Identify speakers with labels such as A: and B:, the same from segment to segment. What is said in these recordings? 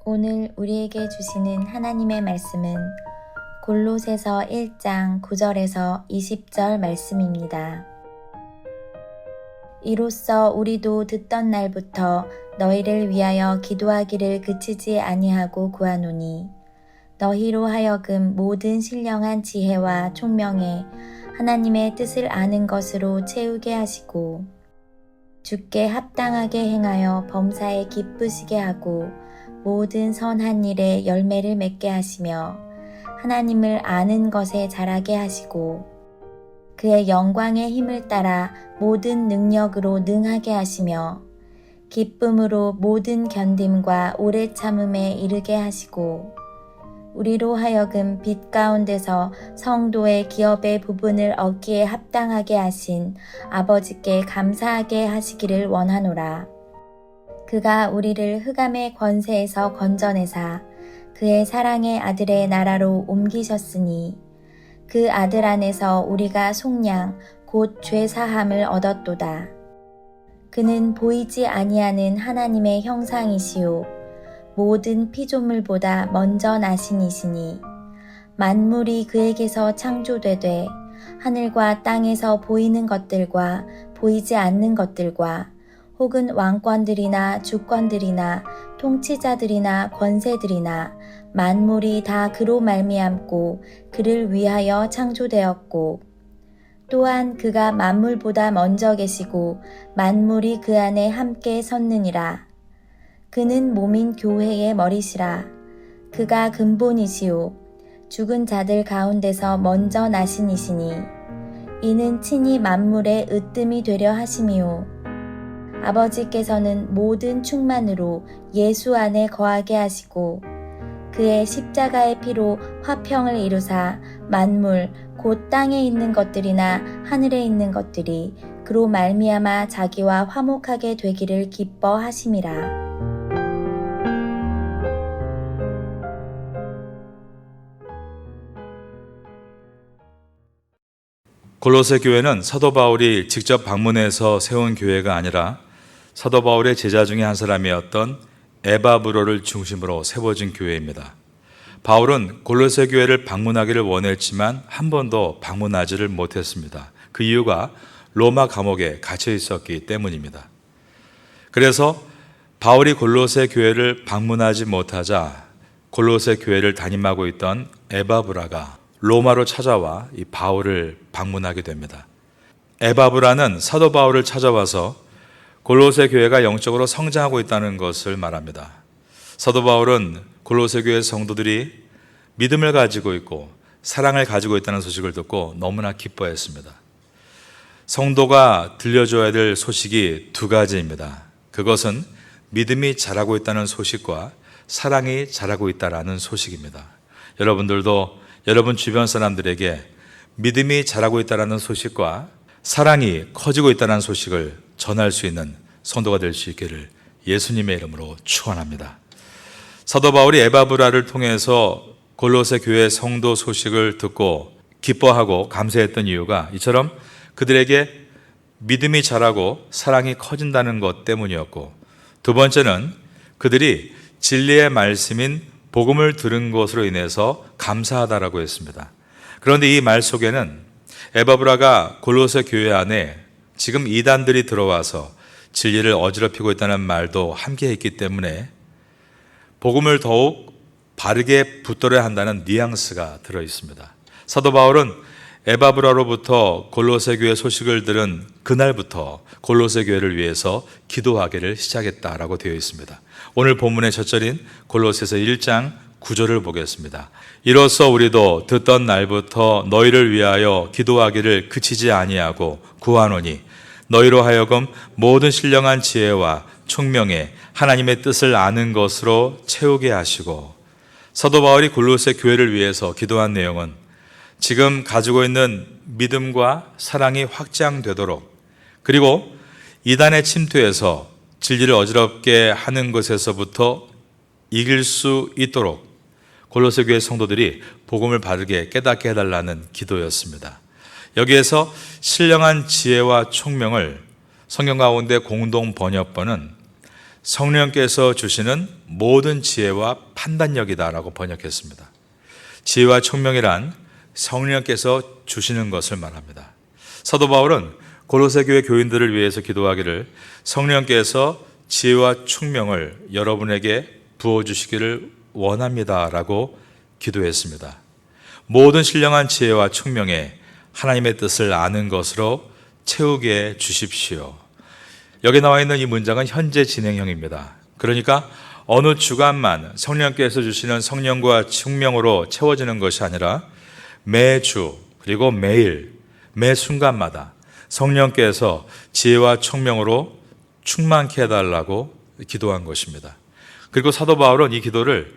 A: 오늘 우리에게 주시는 하나님의 말씀은 골로새서 1장 9절에서 20절 말씀입니다. 이로써 우리도 듣던 날부터 너희를 위하여 기도하기를 그치지 아니하고 구하노니 너희로 하여금 모든 신령한 지혜와 총명에 하나님의 뜻을 아는 것으로 채우게 하시고 주께 합당하게 행하여 범사에 기쁘시게 하고 모든 선한 일에 열매를 맺게 하시며 하나님을 아는 것에 자라게 하시고 그의 영광의 힘을 따라 모든 능력으로 능하게 하시며 기쁨으로 모든 견딤과 오래 참음에 이르게 하시고 우리로 하여금 빛 가운데서 성도의 기업의 부분을 얻기에 합당하게 하신 아버지께 감사하게 하시기를 원하노라. 그가 우리를 흑암의 권세에서 건져내사 그의 사랑의 아들의 나라로 옮기셨으니 그 아들 안에서 우리가 속량 곧 죄사함을 얻었도다. 그는 보이지 아니하는 하나님의 형상이시요 모든 피조물보다 먼저 나신 이시니 만물이 그에게서 창조되되 하늘과 땅에서 보이는 것들과 보이지 않는 것들과 혹은 왕권들이나 주권들이나 통치자들이나 권세들이나 만물이 다 그로 말미암고 그를 위하여 창조되었고 또한 그가 만물보다 먼저 계시고 만물이 그 안에 함께 섰느니라. 그는 몸인 교회의 머리시라. 그가 근본이시요 죽은 자들 가운데서 먼저 나신 이시니 이는 친히 만물의 으뜸이 되려 하심이요 아버지께서는 모든 충만으로 예수 안에 거하게 하시고 그의 십자가의 피로 화평을 이루사 만물 곧 땅에 있는 것들이나 하늘에 있는 것들이 그로 말미암아 자기와 화목하게 되기를 기뻐하심이라.
B: 골로새 교회는 사도 바울이 직접 방문해서 세운 교회가 아니라 사도 바울의 제자 중에 한 사람이었던 에바브로를 중심으로 세워진 교회입니다. 바울은 골로새 교회를 방문하기를 원했지만 한 번도 방문하지를 못했습니다. 그 이유가 로마 감옥에 갇혀 있었기 때문입니다. 그래서 바울이 골로새 교회를 방문하지 못하자 골로새 교회를 담임하고 있던 에바브라가 로마로 찾아와 이 바울을 방문하게 됩니다. 에바브라는 사도 바울을 찾아와서 골로새 교회가 영적으로 성장하고 있다는 것을 말합니다. 사도 바울은 골로새 교회 성도들이 믿음을 가지고 있고 사랑을 가지고 있다는 소식을 듣고 너무나 기뻐했습니다. 성도가 들려줘야 될 소식이 두 가지입니다. 그것은 믿음이 자라고 있다는 소식과 사랑이 자라고 있다는 소식입니다. 여러분들도 여러분 주변 사람들에게 믿음이 자라고 있다는 소식과 사랑이 커지고 있다는 소식을 전할 수 있는 성도가 될 수 있기를 예수님의 이름으로 축원합니다. 사도 바울이 에바브라를 통해서 골로새 교회 성도 소식을 듣고 기뻐하고 감사했던 이유가 이처럼 그들에게 믿음이 자라고 사랑이 커진다는 것 때문이었고, 두 번째는 그들이 진리의 말씀인 복음을 들은 것으로 인해서 감사하다라고 했습니다. 그런데 이 말 속에는 에바브라가 골로새 교회 안에 지금 이단들이 들어와서 진리를 어지럽히고 있다는 말도 함께 했기 때문에 복음을 더욱 바르게 붙들어야 한다는 뉘앙스가 들어 있습니다. 사도 바울은 에바브라로부터 골로새 교회 소식을 들은 그날부터 골로새 교회를 위해서 기도하기를 시작했다라고 되어 있습니다. 오늘 본문의 첫 절인 골로새서 1장 9절을 보겠습니다. 이로써 우리도 듣던 날부터 너희를 위하여 기도하기를 그치지 아니하고 구하노니 너희로 하여금 모든 신령한 지혜와 총명에 하나님의 뜻을 아는 것으로 채우게 하시고, 사도 바울이 골로새 교회를 위해서 기도한 내용은 지금 가지고 있는 믿음과 사랑이 확장되도록, 그리고 이단의 침투에서 진리를 어지럽게 하는 것에서부터 이길 수 있도록 골로새 교회 성도들이 복음을 바르게 깨닫게 해달라는 기도였습니다. 여기에서 신령한 지혜와 총명을 성경 가운데 공동 번역본은 성령께서 주시는 모든 지혜와 판단력이다라고 번역했습니다. 지혜와 총명이란 성령께서 주시는 것을 말합니다. 사도 바울은 골로새 교회 교인들을 위해서 기도하기를 성령께서 지혜와 총명을 여러분에게 부어주시기를 원합니다라고 기도했습니다. 모든 신령한 지혜와 총명에 하나님의 뜻을 아는 것으로 채우게 해 주십시오. 여기 나와 있는 이 문장은 현재 진행형입니다. 그러니까 어느 주간만 성령께서 주시는 성령과 총명으로 채워지는 것이 아니라 매주 그리고 매일 매 순간마다 성령께서 지혜와 총명으로 충만케 해달라고 기도한 것입니다. 그리고 사도 바울은 이 기도를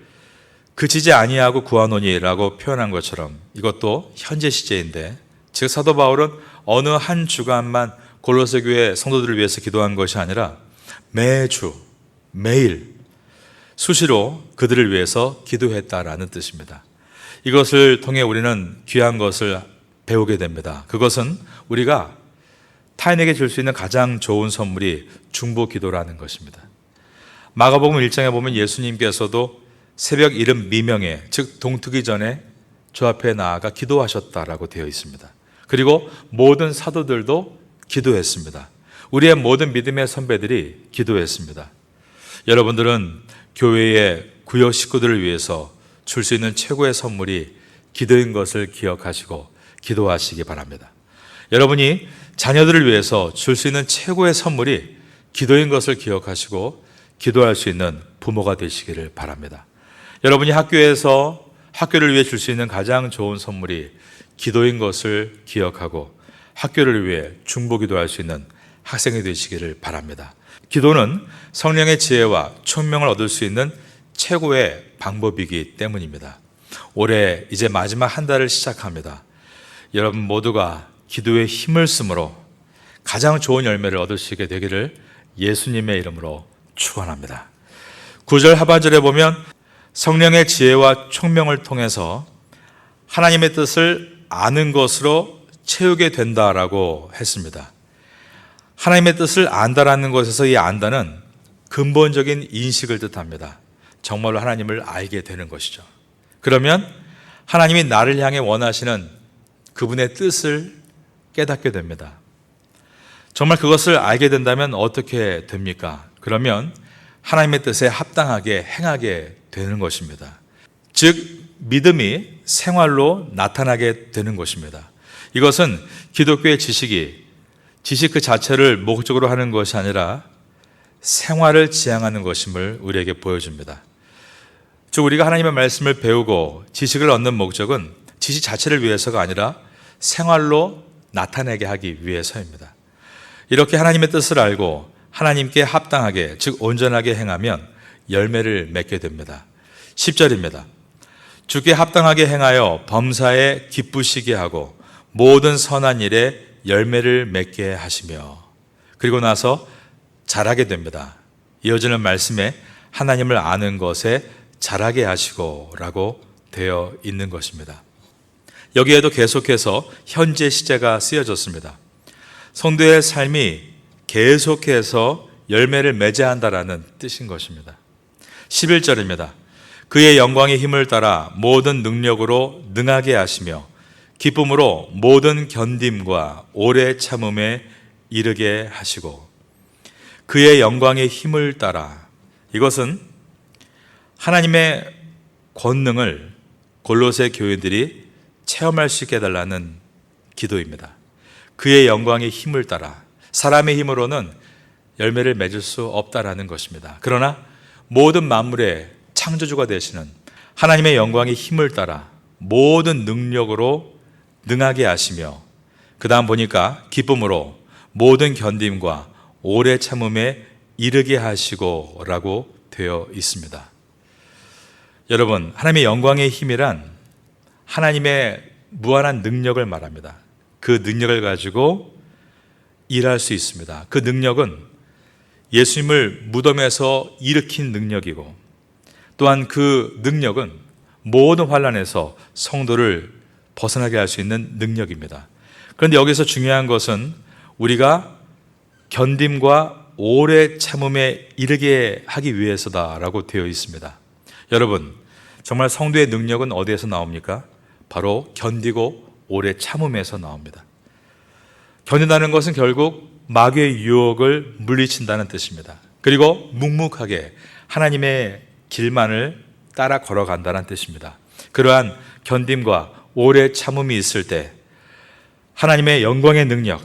B: 그치지 아니하고 구하노니라고 표현한 것처럼 이것도 현재 시제인데, 즉 사도 바울은 어느 한 주간만 골로새 교회 성도들을 위해서 기도한 것이 아니라 매주 매일 수시로 그들을 위해서 기도했다라는 뜻입니다. 이것을 통해 우리는 귀한 것을 배우게 됩니다. 그것은 우리가 타인에게 줄 수 있는 가장 좋은 선물이 중보 기도라는 것입니다. 마가복음 1장에 보면 예수님께서도 새벽 이른 미명에, 즉 동트기 전에 주 앞에 나아가 기도하셨다라고 되어 있습니다. 그리고 모든 사도들도 기도했습니다. 우리의 모든 믿음의 선배들이 기도했습니다. 여러분들은 교회의 구역 식구들을 위해서 줄 수 있는 최고의 선물이 기도인 것을 기억하시고 기도하시기 바랍니다. 여러분이 자녀들을 위해서 줄 수 있는 최고의 선물이 기도인 것을 기억하시고 기도할 수 있는 부모가 되시기를 바랍니다. 여러분이 학교에서 학교를 위해 줄 수 있는 가장 좋은 선물이 기도인 것을 기억하고 학교를 위해 중보 기도할 수 있는 학생이 되시기를 바랍니다. 기도는 성령의 지혜와 총명을 얻을 수 있는 최고의 방법이기 때문입니다. 올해 이제 마지막 한 달을 시작합니다. 여러분 모두가 기도에 힘을 쓰므로 가장 좋은 열매를 얻을 수 있게 되기를 예수님의 이름으로 축원합니다. 9절 하반절에 보면 성령의 지혜와 총명을 통해서 하나님의 뜻을 아는 것으로 채우게 된다라고 했습니다. 하나님의 뜻을 안다라는 것에서 이 안다는 근본적인 인식을 뜻합니다. 정말로 하나님을 알게 되는 것이죠. 그러면 하나님이 나를 향해 원하시는 그분의 뜻을 깨닫게 됩니다. 정말 그것을 알게 된다면 어떻게 됩니까? 그러면 하나님의 뜻에 합당하게 행하게 되는 것입니다. 즉 믿음이 생활로 나타나게 되는 것입니다. 이것은 기독교의 지식 그 자체를 목적으로 하는 것이 아니라 생활을 지향하는 것임을 우리에게 보여줍니다. 즉 우리가 하나님의 말씀을 배우고 지식을 얻는 목적은 지식 자체를 위해서가 아니라 생활로 나타내게 하기 위해서입니다. 이렇게 하나님의 뜻을 알고 하나님께 합당하게, 즉 온전하게 행하면 열매를 맺게 됩니다. 10절입니다. 주께 합당하게 행하여 범사에 기쁘시게 하고 모든 선한 일에 열매를 맺게 하시며, 그리고 나서 자라게 됩니다. 이어지는 말씀에 하나님을 아는 것에 자라게 하시고 라고 되어 있는 것입니다. 여기에도 계속해서 현재 시제가 쓰여졌습니다. 성도의 삶이 계속해서 열매를 맺어야 한다라는 뜻인 것입니다. 11절입니다. 그의 영광의 힘을 따라 모든 능력으로 능하게 하시며 기쁨으로 모든 견딤과 오래 참음에 이르게 하시고, 그의 영광의 힘을 따라, 이것은 하나님의 권능을 골로새 교인들이 체험할 수 있게 해달라는 기도입니다. 그의 영광의 힘을 따라, 사람의 힘으로는 열매를 맺을 수 없다라는 것입니다. 그러나 모든 만물의 창조주가 되시는 하나님의 영광의 힘을 따라 모든 능력으로 능하게 하시며, 그 다음 보니까 기쁨으로 모든 견딤과 오래 참음에 이르게 하시고 라고 되어 있습니다. 여러분, 하나님의 영광의 힘이란 하나님의 무한한 능력을 말합니다. 그 능력을 가지고 일할 수 있습니다. 그 능력은 예수님을 무덤에서 일으킨 능력이고 또한 그 능력은 모든 환난에서 성도를 벗어나게 할 수 있는 능력입니다. 그런데 여기서 중요한 것은 우리가 견딤과 오래 참음에 이르게 하기 위해서다라고 되어 있습니다. 여러분, 정말 성도의 능력은 어디에서 나옵니까? 바로 견디고 오래 참음에서 나옵니다. 견딘다는 것은 결국 마귀의 유혹을 물리친다는 뜻입니다. 그리고 묵묵하게 하나님의 길만을 따라 걸어간다는 뜻입니다. 그러한 견딤과 오래 참음이 있을 때 하나님의 영광의 능력,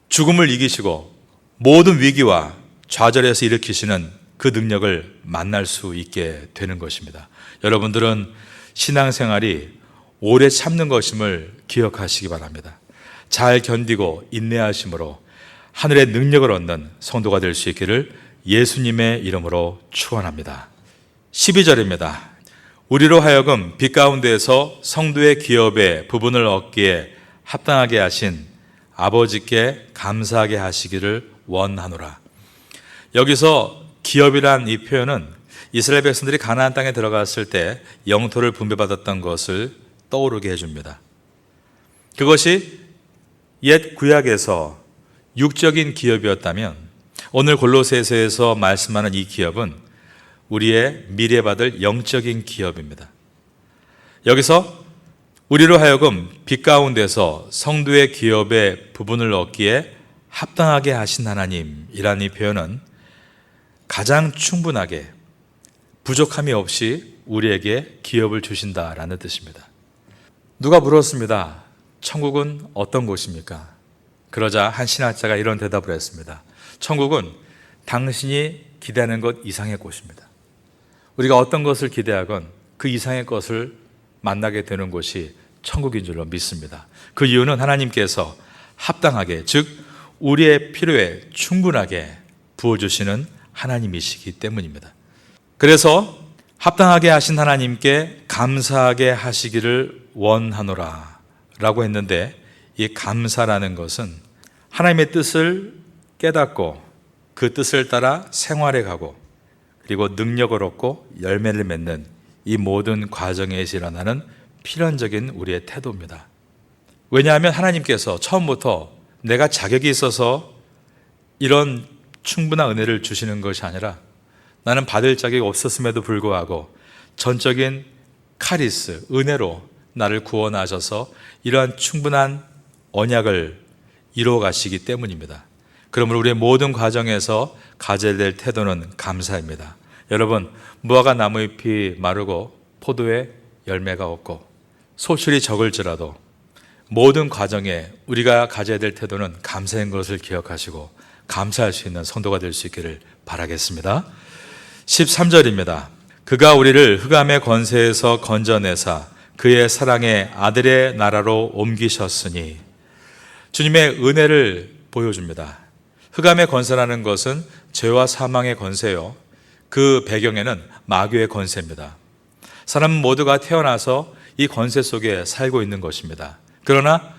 B: 죽음을 이기시고 모든 위기와 좌절에서 일으키시는 그 능력을 만날 수 있게 되는 것입니다. 여러분들은 신앙생활이 오래 참는 것임을 기억하시기 바랍니다. 잘 견디고 인내하심으로 하늘의 능력을 얻는 성도가 될 수 있기를 예수님의 이름으로 축원합니다. 12절입니다. 우리로 하여금 빛 가운데에서 성도의 기업의 부분을 얻기에 합당하게 하신 아버지께 감사하게 하시기를 원하노라. 여기서 기업이란 이 표현은 이스라엘 백성들이 가나안 땅에 들어갔을 때 영토를 분배받았던 것을 떠오르게 해줍니다. 그것이 옛 구약에서 육적인 기업이었다면 오늘 골로새서에서 말씀하는 이 기업은 우리의 미래 받을 영적인 기업입니다. 여기서 우리로 하여금 빛 가운데서 성도의 기업의 부분을 얻기에 합당하게 하신 하나님이라는 이 표현은 가장 충분하게 부족함이 없이 우리에게 기업을 주신다라는 뜻입니다. 누가 물었습니다. 천국은 어떤 곳입니까? 그러자 한 신학자가 이런 대답을 했습니다. 천국은 당신이 기대하는 것 이상의 곳입니다. 우리가 어떤 것을 기대하건 그 이상의 것을 만나게 되는 곳이 천국인 줄로 믿습니다. 그 이유는 하나님께서 합당하게, 즉 우리의 필요에 충분하게 부어주시는 하나님이시기 때문입니다. 그래서 합당하게 하신 하나님께 감사하게 하시기를 원하노라 라고 했는데, 이 감사라는 것은 하나님의 뜻을 깨닫고 그 뜻을 따라 생활해 가고 그리고 능력을 얻고 열매를 맺는 이 모든 과정에서 일어나는 필연적인 우리의 태도입니다. 왜냐하면 하나님께서 처음부터 내가 자격이 있어서 이런 충분한 은혜를 주시는 것이 아니라 나는 받을 자격이 없었음에도 불구하고 전적인 카리스, 은혜로 나를 구원하셔서 이러한 충분한 언약을 이루어 가시기 때문입니다. 그러므로 우리의 모든 과정에서 가져야 될 태도는 감사입니다. 여러분, 무화과 나무잎이 마르고 포도에 열매가 없고 소출이 적을지라도 모든 과정에 우리가 가져야 될 태도는 감사인 것을 기억하시고 감사할 수 있는 성도가 될 수 있기를 바라겠습니다. 13절입니다. 그가 우리를 흑암의 권세에서 건져내사 그의 사랑의 아들의 나라로 옮기셨으니, 주님의 은혜를 보여줍니다. 흑암의 권세라는 것은 죄와 사망의 권세요, 그 배경에는 마귀의 권세입니다. 사람 모두가 태어나서 이 권세 속에 살고 있는 것입니다. 그러나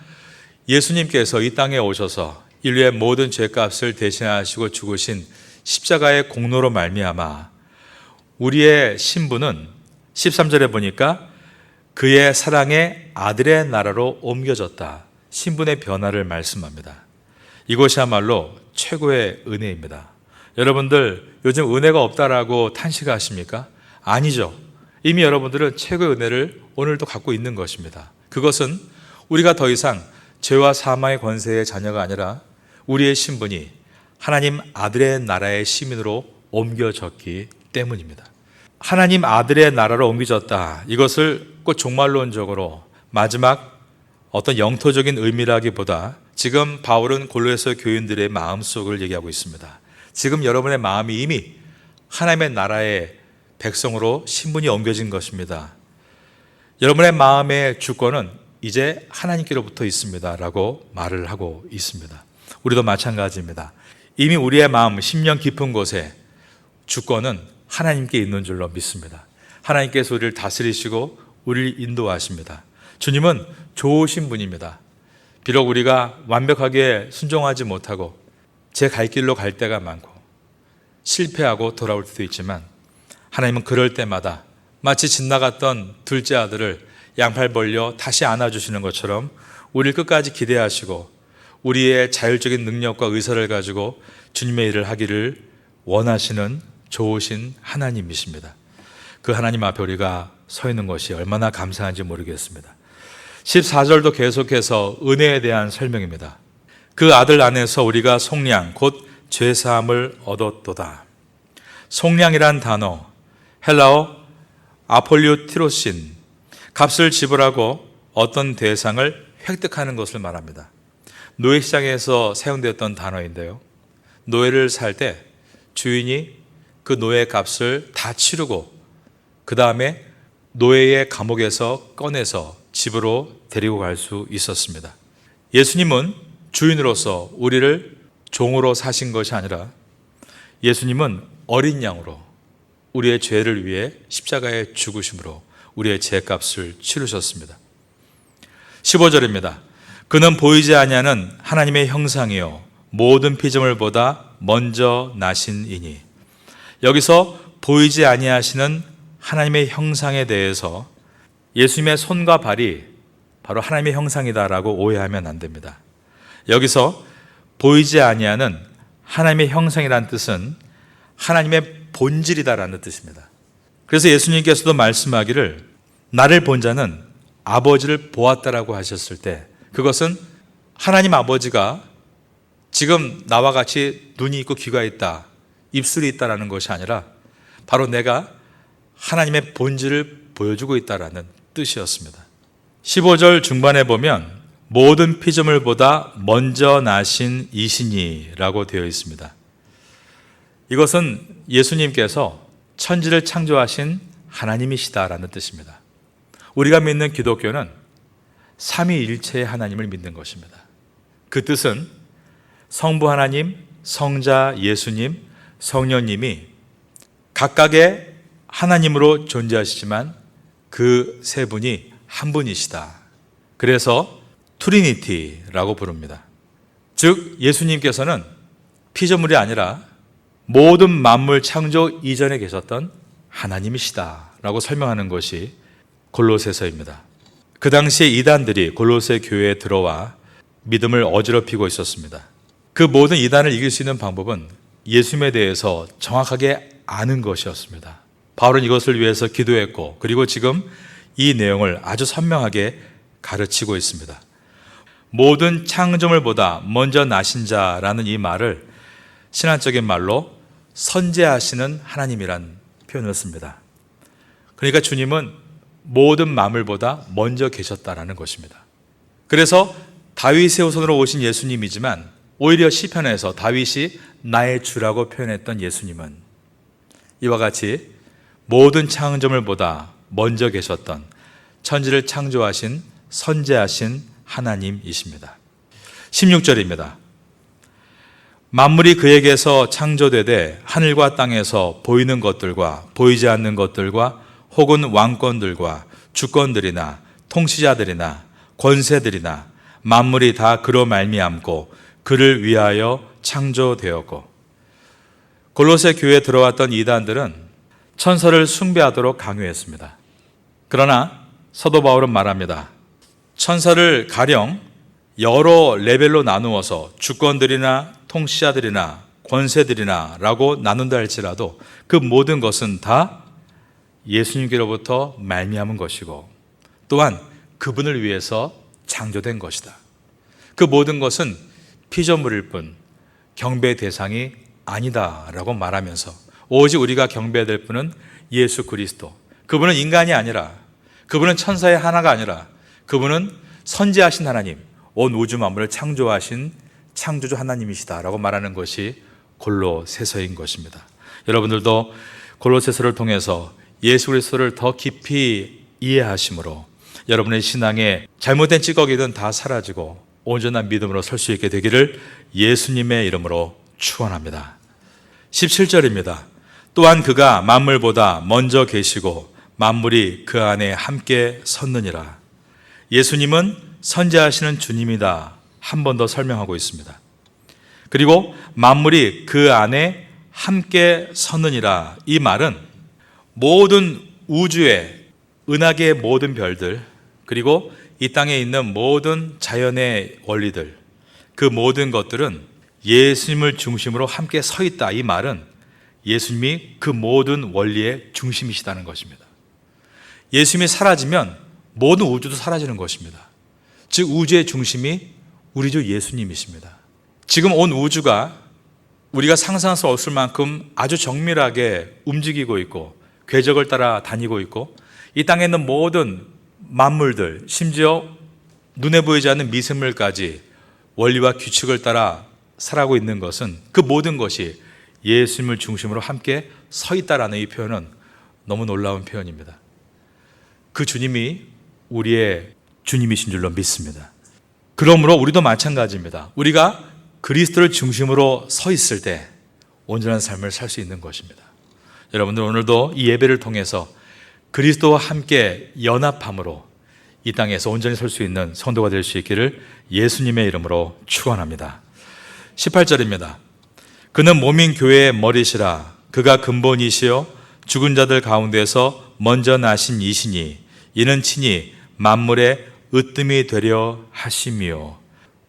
B: 예수님께서 이 땅에 오셔서 인류의 모든 죄값을 대신하시고 죽으신 십자가의 공로로 말미암아 우리의 신분은 13절에 보니까 그의 사랑의 아들의 나라로 옮겨졌다. 신분의 변화를 말씀합니다. 이것이야말로 최고의 은혜입니다. 여러분들 요즘 은혜가 없다라고 탄식하십니까? 아니죠. 이미 여러분들은 최고의 은혜를 오늘도 갖고 있는 것입니다. 그것은 우리가 더 이상 죄와 사망의 권세의 자녀가 아니라 우리의 신분이 하나님 아들의 나라의 시민으로 옮겨졌기 때문입니다. 하나님 아들의 나라로 옮겨졌다. 이것을 꼭 종말론적으로 마지막 어떤 영토적인 의미라기보다 지금 바울은 골로새 교인들의 마음속을 얘기하고 있습니다. 지금 여러분의 마음이 이미 하나님의 나라의 백성으로 신분이 옮겨진 것입니다. 여러분의 마음의 주권은 이제 하나님께로부터 있습니다 라고 말을 하고 있습니다. 우리도 마찬가지입니다. 이미 우리의 마음, 심령 깊은 곳에 주권은 하나님께 있는 줄로 믿습니다. 하나님께서 우리를 다스리시고 우리를 인도하십니다. 주님은 좋으신 분입니다. 비록 우리가 완벽하게 순종하지 못하고 제 갈 길로 갈 때가 많고 실패하고 돌아올 때도 있지만 하나님은 그럴 때마다 마치 집 나갔던 둘째 아들을 양팔 벌려 다시 안아주시는 것처럼 우리를 끝까지 기대하시고 우리의 자율적인 능력과 의사를 가지고 주님의 일을 하기를 원하시는 좋으신 하나님이십니다. 그 하나님 앞에 우리가 서 있는 것이 얼마나 감사한지 모르겠습니다. 14절도 계속해서 은혜에 대한 설명입니다. 그 아들 안에서 우리가 속량 곧 죄사함을 얻었도다. 속량이란 단어 헬라어 아폴리오티로신, 값을 지불하고 어떤 대상을 획득하는 것을 말합니다. 노예시장에서 사용되었던 단어인데요, 노예를 살 때 주인이 그 노예 값을 다 치르고 그 다음에 노예의 감옥에서 꺼내서 집으로 데리고 갈 수 있었습니다. 예수님은 주인으로서 우리를 종으로 사신 것이 아니라 예수님은 어린 양으로 우리의 죄를 위해 십자가에 죽으심으로 우리의 죄값을 치르셨습니다. 15절입니다. 그는 보이지 아니하는 하나님의 형상이요 모든 피조물보다 먼저 나신 이니. 여기서 보이지 아니하시는 하나님의 형상에 대해서 예수님의 손과 발이 바로 하나님의 형상이다라고 오해하면 안 됩니다. 여기서 보이지 아니하는 하나님의 형상이라는 뜻은 하나님의 본질이다라는 뜻입니다. 그래서 예수님께서도 말씀하기를 나를 본 자는 아버지를 보았다라고 하셨을 때 그것은 하나님 아버지가 지금 나와 같이 눈이 있고 귀가 있다, 입술이 있다라는 것이 아니라 바로 내가 하나님의 본질을 보여주고 있다라는 뜻이었습니다. 15절 중반에 보면 모든 피조물보다 먼저 나신 이시니라고 되어 있습니다. 이것은 예수님께서 천지를 창조하신 하나님이시다라는 뜻입니다. 우리가 믿는 기독교는 삼위일체의 하나님을 믿는 것입니다. 그 뜻은 성부 하나님, 성자 예수님, 성령님이 각각의 하나님으로 존재하시지만 그 세 분이 한 분이시다. 그래서 트리니티라고 부릅니다. 즉 예수님께서는 피조물이 아니라 모든 만물 창조 이전에 계셨던 하나님이시다라고 설명하는 것이 골로새서입니다. 그 당시에 이단들이 골로새 교회에 들어와 믿음을 어지럽히고 있었습니다. 그 모든 이단을 이길 수 있는 방법은 예수님에 대해서 정확하게 아는 것이었습니다. 바울은 이것을 위해서 기도했고 그리고 지금 이 내용을 아주 선명하게 가르치고 있습니다. 모든 창조물보다 먼저 나신 자라는 이 말을 신학적인 말로 선재하시는 하나님이란 표현을 씁니다. 그러니까 주님은 모든 만물보다 먼저 계셨다라는 것입니다. 그래서 다윗의 후손으로 오신 예수님이지만 오히려 시편에서 다윗이 나의 주라고 표현했던 예수님은 이와 같이 모든 창조물보다 먼저 계셨던 천지를 창조하신 선재하신 하나님이십니다. 16절입니다. 만물이 그에게서 창조되되 하늘과 땅에서 보이는 것들과 보이지 않는 것들과 혹은 왕권들과 주권들이나 통치자들이나 권세들이나 만물이 다 그로 말미암고 그를 위하여 창조되었고. 골로새 교회에 들어왔던 이단들은 천사를 숭배하도록 강요했습니다. 그러나 사도 바울은 말합니다. 천사를 가령 여러 레벨로 나누어서 주권들이나 통치자들이나 권세들이나 라고 나눈다 할지라도 그 모든 것은 다 예수님께로부터 말미암은 것이고 또한 그분을 위해서 창조된 것이다. 그 모든 것은 피조물일 뿐 경배의 대상이 아니다라고 말하면서 오직 우리가 경배해야 될 분은 예수 그리스도. 그분은 인간이 아니라, 그분은 천사의 하나가 아니라 그분은 선지하신 하나님, 온 우주 만물을 창조하신 창조주 하나님이시다라고 말하는 것이 골로새서인 것입니다. 여러분들도 골로새서를 통해서 예수 그리스도를 더 깊이 이해하심으로 여러분의 신앙에 잘못된 찌꺼기든 다 사라지고 온전한 믿음으로 설 수 있게 되기를 예수님의 이름으로 축원합니다. 17절입니다. 또한 그가 만물보다 먼저 계시고 만물이 그 안에 함께 섰느니라. 예수님은 선지하시는 주님이다. 한 번 더 설명하고 있습니다. 그리고 만물이 그 안에 함께 섰느니라. 이 말은 모든 우주의 은하계의 모든 별들, 그리고 이 땅에 있는 모든 자연의 원리들, 그 모든 것들은 예수님을 중심으로 함께 서 있다. 이 말은 예수님이 그 모든 원리의 중심이시다는 것입니다. 예수님이 사라지면 모든 우주도 사라지는 것입니다. 즉 우주의 중심이 우리 주 예수님이십니다. 지금 온 우주가 우리가 상상할 수 없을 만큼 아주 정밀하게 움직이고 있고 궤적을 따라 다니고 있고 이 땅에 있는 모든 만물들, 심지어 눈에 보이지 않는 미생물까지 원리와 규칙을 따라 살아가고 있는 것은 그 모든 것이 예수님을 중심으로 함께 서 있다라는 이 표현은 너무 놀라운 표현입니다. 그 주님이 우리의 주님이신 줄로 믿습니다. 그러므로 우리도 마찬가지입니다. 우리가 그리스도를 중심으로 서 있을 때 온전한 삶을 살 수 있는 것입니다. 여러분들 오늘도 이 예배를 통해서 그리스도와 함께 연합함으로 이 땅에서 온전히 설 수 있는 성도가 될 수 있기를 예수님의 이름으로 축원합니다. 18절입니다. 그는 몸인 교회의 머리시라. 그가 근본이시요 죽은 자들 가운데서 먼저 나신 이시니 이는 친히 만물의 으뜸이 되려 하심이요.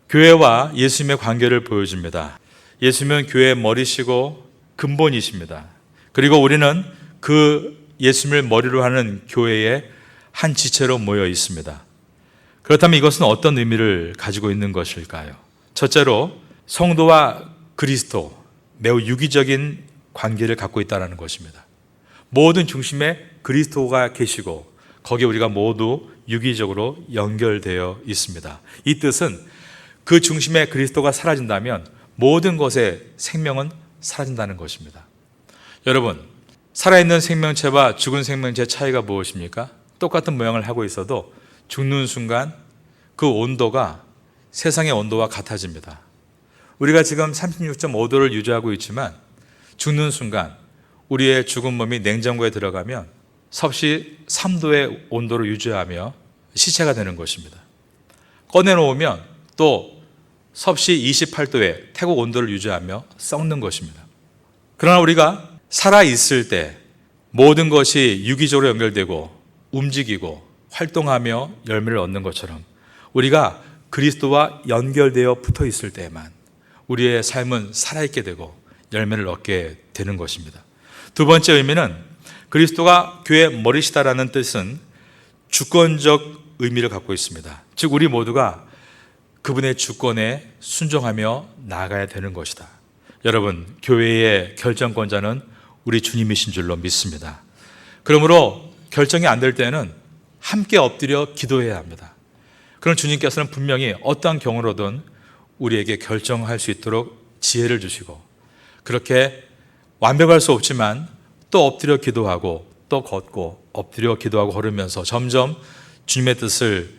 B: 교회와 예수님의 관계를 보여줍니다. 예수님은 교회의 머리시고 근본이십니다. 그리고 우리는 그 예수님을 머리로 하는 교회의 한 지체로 모여 있습니다. 그렇다면 이것은 어떤 의미를 가지고 있는 것일까요? 첫째로 성도와 그리스도, 매우 유기적인 관계를 갖고 있다는 것입니다. 모든 중심에 그리스도가 계시고 거기에 우리가 모두 유기적으로 연결되어 있습니다. 이 뜻은 그 중심에 그리스도가 사라진다면 모든 것의 생명은 사라진다는 것입니다. 여러분, 살아있는 생명체와 죽은 생명체의 차이가 무엇입니까? 똑같은 모양을 하고 있어도 죽는 순간 그 온도가 세상의 온도와 같아집니다. 우리가 지금 36.5도를 유지하고 있지만 죽는 순간 우리의 죽은 몸이 냉장고에 들어가면 섭씨 3도의 온도를 유지하며 시체가 되는 것입니다. 꺼내놓으면 또 섭씨 28도의 태국 온도를 유지하며 썩는 것입니다. 그러나 우리가 살아있을 때 모든 것이 유기적으로 연결되고 움직이고 활동하며 열매를 얻는 것처럼 우리가 그리스도와 연결되어 붙어 있을 때에만 우리의 삶은 살아있게 되고 열매를 얻게 되는 것입니다. 두 번째 의미는 그리스도가 교회의 머리시다라는 뜻은 주권적 의미를 갖고 있습니다. 즉 우리 모두가 그분의 주권에 순종하며 나아가야 되는 것이다. 여러분, 교회의 결정권자는 우리 주님이신 줄로 믿습니다. 그러므로 결정이 안 될 때는 함께 엎드려 기도해야 합니다. 그럼 주님께서는 분명히 어떠한 경우로든 우리에게 결정할 수 있도록 지혜를 주시고 그렇게 완벽할 수 없지만 또 엎드려 기도하고 또 걷고 엎드려 기도하고 걸으면서 점점 주님의 뜻을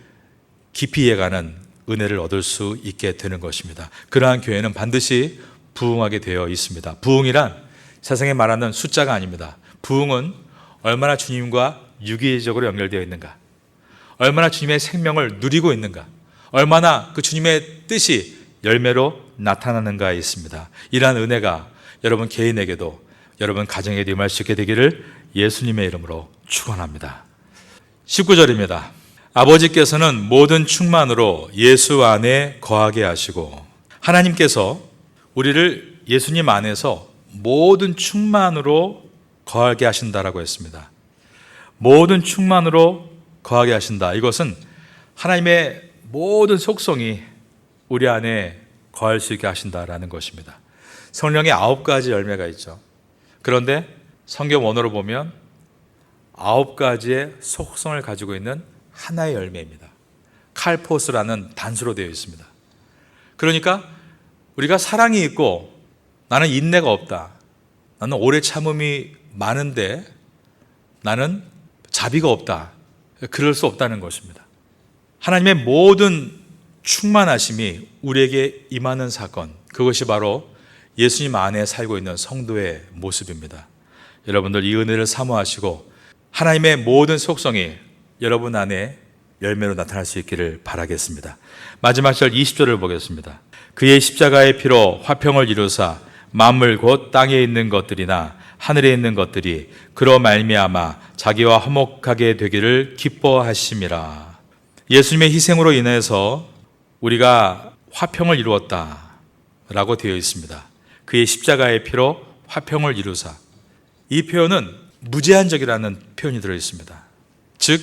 B: 깊이 이해가는 은혜를 얻을 수 있게 되는 것입니다. 그러한 교회는 반드시 부흥하게 되어 있습니다. 부흥이란 세상에 말하는 숫자가 아닙니다. 부흥은 얼마나 주님과 유기적으로 연결되어 있는가, 얼마나 주님의 생명을 누리고 있는가, 얼마나 그 주님의 뜻이 열매로 나타나는가에 있습니다. 이러한 은혜가 여러분 개인에게도 여러분 가정에도 임할 수 있게 되기를 예수님의 이름으로 축원합니다. 19절입니다. 아버지께서는 모든 충만으로 예수 안에 거하게 하시고, 하나님께서 우리를 예수님 안에서 모든 충만으로 거하게 하신다라고 했습니다. 모든 충만으로 거하게 하신다. 이것은 하나님의 모든 속성이 우리 안에 거할 수 있게 하신다라는 것입니다. 성령의 9가지 열매가 있죠. 그런데 성경 원어로 보면 9가지의 속성을 가지고 있는 하나의 열매입니다. 칼포스라는 단수로 되어 있습니다. 그러니까 우리가 사랑이 있고 나는 인내가 없다, 나는 오래 참음이 많은데 나는 자비가 없다, 그럴 수 없다는 것입니다. 하나님의 모든 충만하심이 우리에게 임하는 사건, 그것이 바로 예수님 안에 살고 있는 성도의 모습입니다. 여러분들 이 은혜를 사모하시고 하나님의 모든 속성이 여러분 안에 열매로 나타날 수 있기를 바라겠습니다. 마지막 절 20절을 보겠습니다. 그의 십자가의 피로 화평을 이루사 만물 곧 땅에 있는 것들이나 하늘에 있는 것들이 그로 말미암아 자기와 화목하게 되기를 기뻐하심이라. 예수님의 희생으로 인해서 우리가 화평을 이루었다라고 되어 있습니다. 그의 십자가의 피로 화평을 이루사. 이 표현은 무제한적이라는 표현이 들어 있습니다. 즉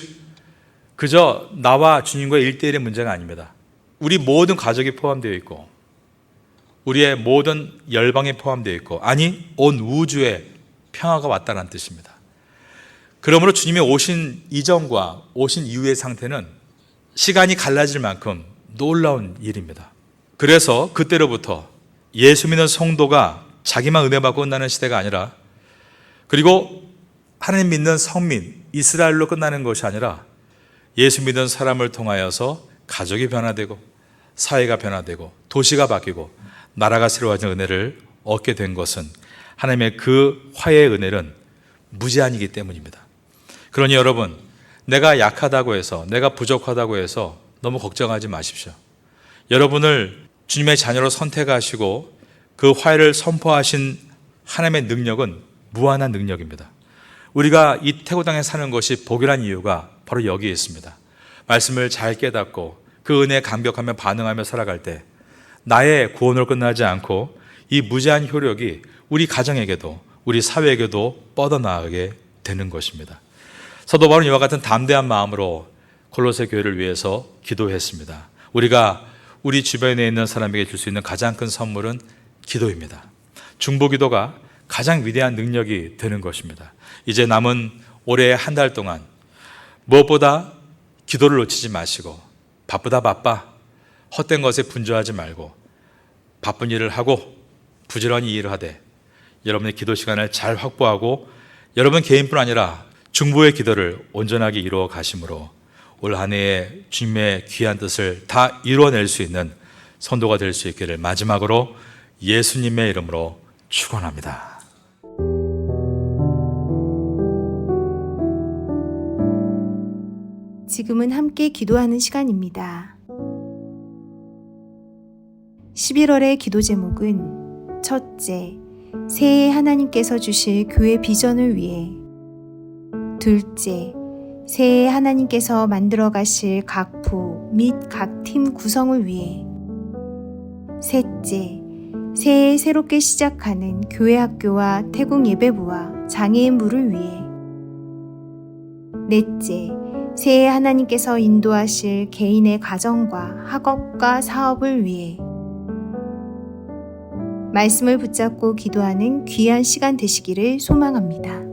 B: 그저 나와 주님과의 1대1의 문제가 아닙니다. 우리 모든 가족이 포함되어 있고 우리의 모든 열방에 포함되어 있고, 아니 온 우주에 평화가 왔다는 뜻입니다. 그러므로 주님이 오신 이전과 오신 이후의 상태는 시간이 갈라질 만큼 놀라운 일입니다. 그래서 그때로부터 예수 믿는 성도가 자기만 은혜 받고 끝나는 시대가 아니라, 그리고 하나님 믿는 성민 이스라엘로 끝나는 것이 아니라 예수 믿는 사람을 통하여서 가족이 변화되고 사회가 변화되고 도시가 바뀌고 나라가 새로워지는 은혜를 얻게 된 것은 하나님의 그 화해의 은혜는 무제한이기 때문입니다. 그러니 여러분, 내가 약하다고 해서, 내가 부족하다고 해서 너무 걱정하지 마십시오. 여러분을 주님의 자녀로 선택하시고 그 화해를 선포하신 하나님의 능력은 무한한 능력입니다. 우리가 이 태국 땅에 사는 것이 복이란 이유가 바로 여기에 있습니다. 말씀을 잘 깨닫고 그 은혜에 감격하며 반응하며 살아갈 때 나의 구원으로 끝나지 않고 이 무제한 효력이 우리 가정에게도 우리 사회에게도 뻗어나가게 되는 것입니다. 사도 바울은 이와 같은 담대한 마음으로 골로새 교회를 위해서 기도했습니다. 우리가 우리 주변에 있는 사람에게 줄 수 있는 가장 큰 선물은 기도입니다. 중보기도가 가장 위대한 능력이 되는 것입니다. 이제 남은 올해 한 달 동안 무엇보다 기도를 놓치지 마시고 바쁘다 바빠 헛된 것에 분주하지 말고 바쁜 일을 하고 부지런히 일을 하되 여러분의 기도 시간을 잘 확보하고 여러분 개인뿐 아니라 중보의 기도를 온전하게 이루어 가심으로 올 한 해의 주님의 귀한 뜻을 다 이루어낼 수 있는 선도가 될 수 있기를 마지막으로 예수님의 이름으로 축원합니다.
C: 지금은 함께 기도하는 시간입니다. 11월의 기도 제목은 첫째, 새해 하나님께서 주실 교회 비전을 위해. 둘째, 새해 하나님께서 만들어 가실 각 부 및 각 팀 구성을 위해. 셋째, 새해 새롭게 시작하는 교회 학교와 태국 예배부와 장애인부를 위해. 넷째, 새해 하나님께서 인도하실 개인의 가정과 학업과 사업을 위해. 말씀을 붙잡고 기도하는 귀한 시간 되시기를 소망합니다.